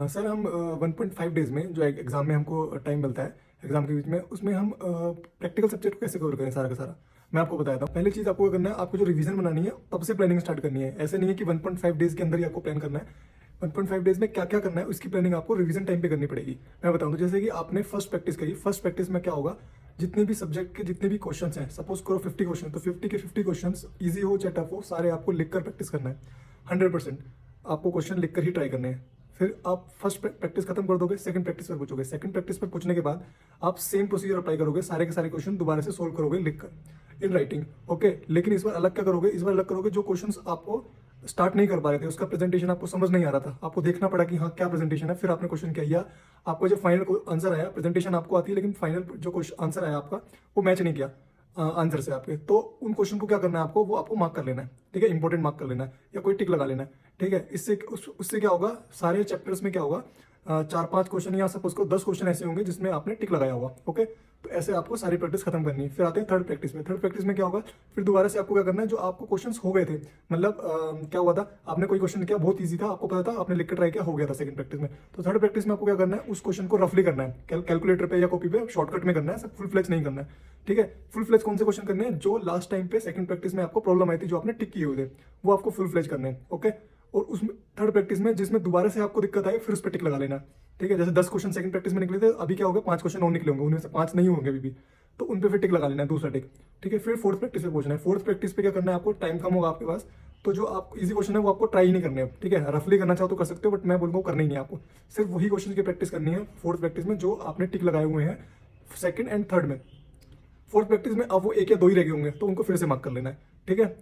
Sir हम 1.5 days में जो एग्ज़ाम में हमको टाइम मिलता है एग्ज़ाम के बीच में, उसमें हम प्रैक्टिकल सब्जेक्ट को कैसे कवर करें सारा का सारा। मैं आपको बताता हूँ। पहली चीज़ आपको क्या करना है, आपको जो रिवीजन बनानी है तब से प्लानिंग स्टार्ट करनी है। ऐसे नहीं है कि 1.5 डेज़ के अंदर ही आपको प्लान करना है। 1.5 डेज़ में क्या क्या करना है उसकी प्लानिंग आपको रिवीजन टाइम पे करनी पड़ेगी। मैं बताऊँ तो जैसे कि आपने फर्स्ट प्रैक्टिस करी, फर्स्ट प्रैक्टिस में क्या होगा, जितने भी सब्जेक्ट के जितने भी क्वेश्चन हैं, सपोज करो 50 क्वेश्चन, तो 50 के 50 क्वेश्चन ईजी हो चाहे टफ हो, सारे आपको लिख कर प्रैक्टिस करना है। 100% आपको क्वेश्चन लिख कर ही ट्राई करने हैं। फिर आप फर्स्ट प्रैक्टिस खत्म कर दोगे, सेकंड प्रैक्टिस पर पूछोगे। सेकंड प्रैक्टिस पर पूछने के बाद आप सेम प्रोसीजर अप्लाई करोगे, सारे के सारे क्वेश्चन दोबारा से सोल्व करोगे लिखकर इन राइटिंग। ओके, लेकिन इस बार अलग क्या करोगे, इस बार अलग करोगे जो क्वेश्चंस आपको स्टार्ट नहीं कर पा रहे थे, उसका प्रेजेंटेशन आपको समझ नहीं आ रहा था, आपको देखना पड़ा कि हाँ क्या प्रेजेंटेशन है, फिर आपने क्वेश्चन किया, या आपको जो फाइनल आंसर आया, प्रेजेंटेशन आपको आती है लेकिन फाइनल जो क्वेश्चन आंसर आया आपका वो मैच नहीं किया आंसर से आपके, तो उन क्वेश्चन को क्या करना है आपको, वो आपको मार्क कर लेना है। ठीक है, इंपॉर्टेंट मार्क कर लेना है या कोई टिक लगा लेना है। ठीक है, इससे उससे क्या होगा, सारे चैप्टर्स में क्या होगा, 4-5 क्वेश्चन या सपोज को 10 क्वेश्चन ऐसे होंगे जिसमें आपने टिक लगाया होगा। ओके, तो ऐसे आपको सारी प्रैक्टिस खत्म करनी है। फिर आते हैं थर्ड प्रैक्टिस में। थर्ड प्रैक्टिस में क्या होगा, फिर दोबारा से आपको क्या करना है, जो आपको क्वेश्चंस हो गए थे, मतलब क्या हुआ था, आपने कोई क्वेश्चन किया बहुत ईजी था, आपको पता था, आपने लिख कर ट्राई किया, हो गया था सेकंड प्रैक्टिस में। तो थर्ड प्रैक्टिस में आपको क्या करना है, उस क्वेश्चन को रफली करना है, कैलकुलेटर पे या कॉपी पे शॉर्टकट में करना है, सब फुल फ्लेज नहीं करना है। ठीक है, फुल फ्लेज कौन से क्वेश्चन करने हैं, जो लास्ट टाइम पे सेकंड प्रैक्टिस में आपको प्रॉब्लम आई थी, जो आपने टिक किए हुए थे, वो आपको फुल फ्लेज करने हैं। ओके, और उसमें थर्ड प्रैक्टिस में जिसमें दोबारा से आपको दिक्कत आई, फिर उस पर टिक लगा लेना। ठीक है, जैसे 10 क्वेश्चन सेकंड प्रैक्टिस में निकले थे, अभी क्या होगा, 5 क्वेश्चन और निकले होंगे, उनमें से 5 नहीं होंगे अभी भी, तो उन पे फिर टिक लगा लेना है, दूसरा टिक। ठीक है, फिर फोर्थ प्रैक्टिस पे पहुंचना है। फोर्थ प्रैक्टिस पे क्या करना है आपको, टाइम कम होगा आपके पास, तो जो आप इजी क्वेश्चन है वो आपको ट्राई ही नहीं करने हैं। ठीक है, रफली करना चाहो तो कर सकते हो, बट मैं बोलूँगा करना ही नहीं, आपको सिर्फ वही क्वेश्चन की प्रैक्टिस करनी है फोर्थ प्रैक्टिस में जो आपने टिक लगाए हुए हैं सेकंड एंड थर्ड में। फोर्थ प्रैक्टिस में अब वो एक या दो ही रह गए होंगे, तो उनको फिर से मार्क कर लेना है। ठीक है,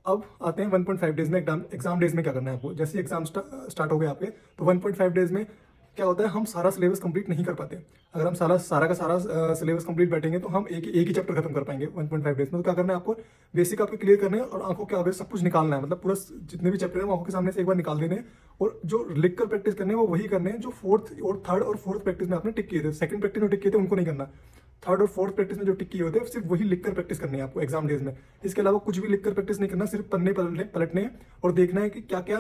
अब आते हैं 1.5 डेज में एग्जाम डेज में क्या करना है आपको। जैसे एग्जाम स्टार्ट हो गए आपके, तो 1.5 डेज में क्या होता है, हम सारा सिलेबस कंप्लीट नहीं कर पाते। अगर हम सारा का सारा सिलेबस कंप्लीट बैठेंगे तो हम एक ही चैप्टर खत्म कर पाएंगे 1.5 डेज में। तो क्या करना है आपको, बेसिक आपको क्लियर करना है और आंखों के आगे सब कुछ निकालना है, मतलब पूरा जितने भी चैप्टर हैं वो आंखों के सामने से एक बार निकाल देने हैं, और जो लिख कर प्रैक्टिस करने हैं वो वही करने हैं जो फोर्थ और थर्ड और फोर्थ प्रैक्टिस में आपने टिक किए थे। सेकंड प्रैक्टिस में टिक किए थे उनको नहीं करना। थर्ड और फोर्थ प्रैक्टिस में जो टिक किए होते हैं सिर्फ वही लिखकर प्रैक्टिस करनी है आपको एग्जाम डेज में। इसके अलावा कुछ भी लिखकर प्रैक्टिस नहीं करना, सिर्फ पन्ने पलटने हैं और देखना है कि क्या क्या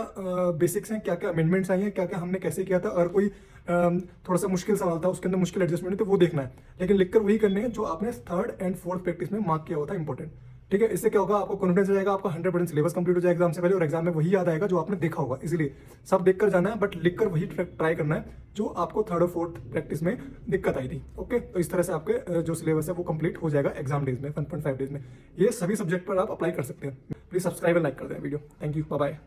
बेसिक्स हैं, क्या क्या अमेंडमेंट्स आई हैं, क्या क्या हमने कैसे किया था। अगर कोई थोड़ा सा मुश्किल सवाल था, उसके अंदर मुश्किल एडजस्टमेंट है, तो वो देखना है, लेकिन लिखकर वही करने हैं जो आपने थर्ड एंड फोर्थ प्रैक्टिस में मार्क किया हुआ था इंपॉर्टेंट। ठीक है, इससे क्या होगा, आपको कॉन्फिडेंस हो जाएगा, आपका 100% सिलेबस कंप्लीट हो जाएगा एग्जाम से पहले, और एग्जाम में वही याद आएगा जो आपने देखा होगा। इसलिए सब देखकर जाना है, बट लिखकर वही ट्राई करना है जो आपको थर्ड और फोर्थ प्रैक्टिस में दिक्कत आई थी। ओके, तो इस तरह से आपके जो सिलेबस है वो कंप्लीट हो जाएगा एग्जाम डेज में 1.5 डेज में। ये सभी सब्जेक्ट पर आप अप्लाई कर सकते हैं। प्लीज सब्सक्राइब एंड लाइक कर दें video. Thank you, bye bye.